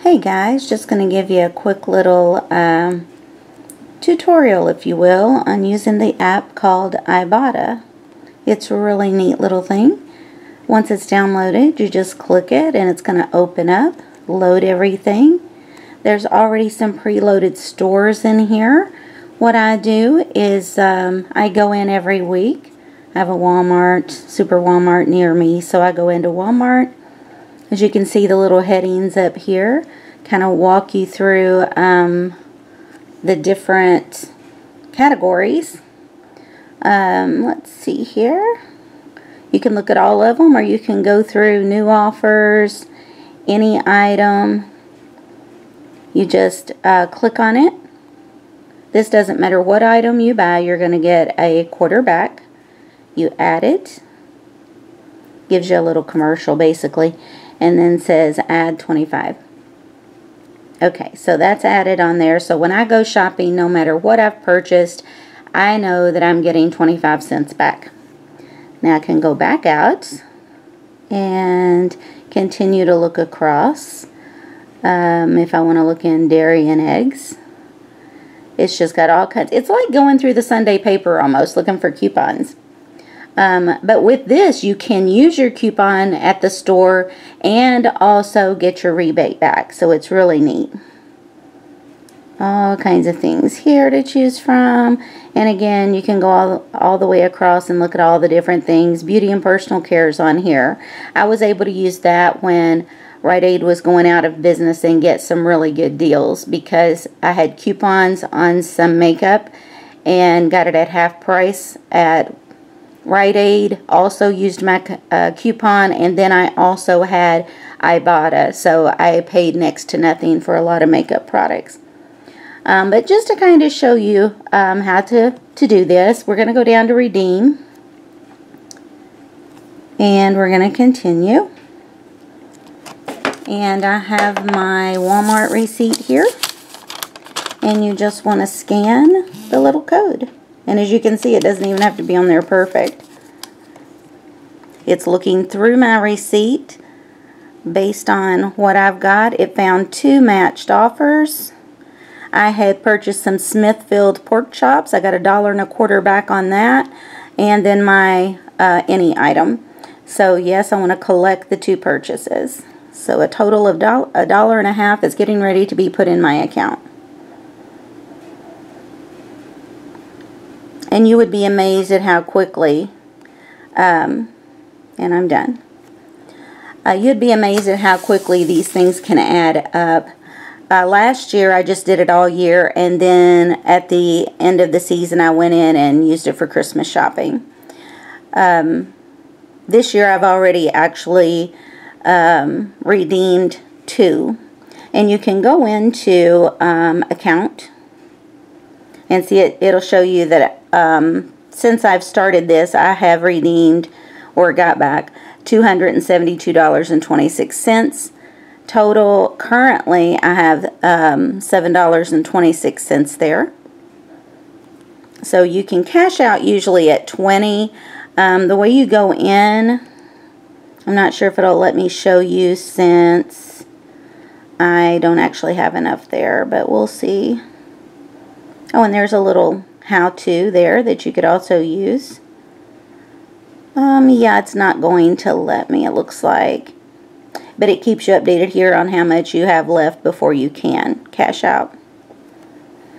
Hey guys, just going to give you a quick little tutorial, if you will, on using the app called Ibotta. It's a really neat little thing. Once it's downloaded, you just click it and it's going to open up, load everything. There's already some preloaded stores in here. What I do is I go in every week. I have a Walmart, Super Walmart near me, so I go into Walmart. As you can see, the little headings up here kind of walk you through the different categories. Let's see here. You can look at all of them, or you can go through new offers, any item. You just click on it. This doesn't matter what item you buy, you're going to get a quarter back. You add it. Gives you a little commercial basically, and then says add 25. Okay, so that's added on there. So when I go shopping, no matter what I've purchased, I know that I'm getting 25 cents back. Now I can go back out and continue to look across. If I want to look in dairy and eggs, it's just got all kinds. It's like going through the Sunday paper almost, looking for coupons. But with this, you can use your coupon at the store and also get your rebate back. So it's really neat. All kinds of things here to choose from. And again, you can go all the way across and look at all the different things. Beauty and personal care is on here. I was able to use that when Rite Aid was going out of business and get some really good deals because I had coupons on some makeup and got it at half price at Rite Aid. Also used my coupon, and then I also had Ibotta, so I paid next to nothing for a lot of makeup products. But just to kind of show you how to do this, we're going to go down to redeem, and we're going to continue. And I have my Walmart receipt here, and you just want to scan the little code. And as you can see, it doesn't even have to be on there perfect. It's looking through my receipt based on what I've got. It found 2 matched offers. I had purchased some Smithfield pork chops. I got $1.25 back on that. And then my any item. So yes, I want to collect the 2 purchases. So a total of $1.50 is getting ready to be put in my account. And you would be amazed at how quickly, and I'm done. You'd be amazed at how quickly these things can add up. Last year I just did it all year, and then at the end of the season I went in and used it for Christmas shopping. This year I've already actually redeemed 2. And you can go into account and see it'll show you that since I've started this, I have redeemed or got back $272.26. Total, currently, I have $7.26 there. So you can cash out usually at 20. The way you go in, I'm not sure if it'll let me show you since I don't actually have enough there, but we'll see. Oh, and there's a little how-to there that you could also use. Yeah, it's not going to let me, it looks like. But it keeps you updated here on how much you have left before you can cash out.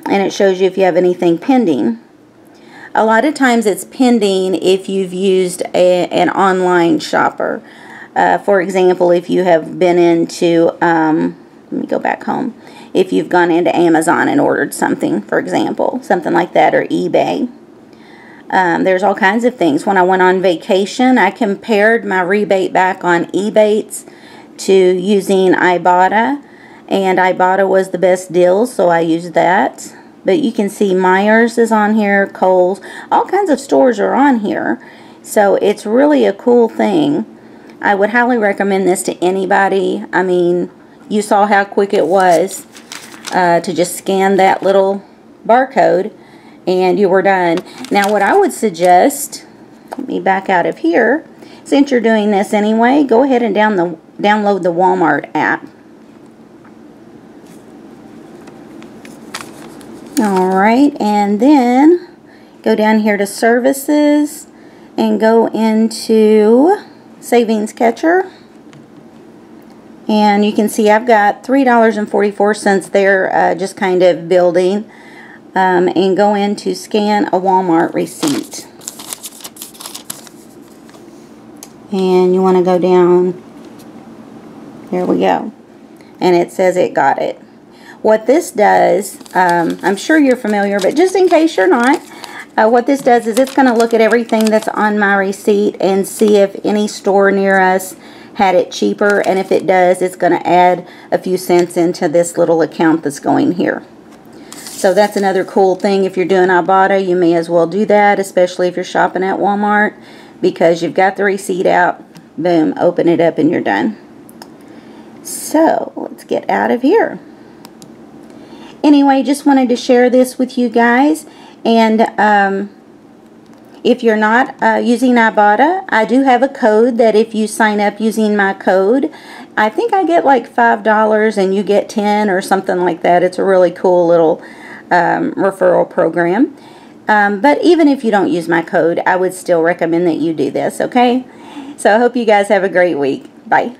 And it shows you if you have anything pending. A lot of times it's pending if you've used an online shopper. For example, if you have been into, let me go back home. If you've gone into Amazon and ordered something, for example, something like that, or eBay. There's all kinds of things. When I went on vacation, I compared my rebate back on Ebates to using Ibotta, and Ibotta was the best deal, so I used that. But you can see Myers is on here, Kohl's, all kinds of stores are on here. So it's really a cool thing. I would highly recommend this to anybody. I mean, you saw how quick it was to just scan that little barcode and you were done. Now what I would suggest, let me back out of here, since you're doing this anyway, go ahead and download the Walmart app. Alright, and then go down here to services and go into savings catcher. And you can see I've got $3.44 there, just kind of building. And go in to scan a Walmart receipt. And you want to go down. There we go. And it says it got it. What this does, I'm sure you're familiar, but just in case you're not, what this does is it's going to look at everything that's on my receipt and see if any store near us had it cheaper, and if it does, it's going to add a few cents into this little account that's going here. So that's another cool thing. If you're doing Ibotta, you may as well do that, especially if you're shopping at Walmart, because you've got the receipt out. Boom, open it up and you're done. So let's get out of here. Anyway, just wanted to share this with you guys. And if you're not using Ibotta, I do have a code that if you sign up using my code, I think I get like $5 and you get 10 or something like that. It's a really cool little referral program. But even if you don't use my code, I would still recommend that you do this, okay? So I hope you guys have a great week. Bye.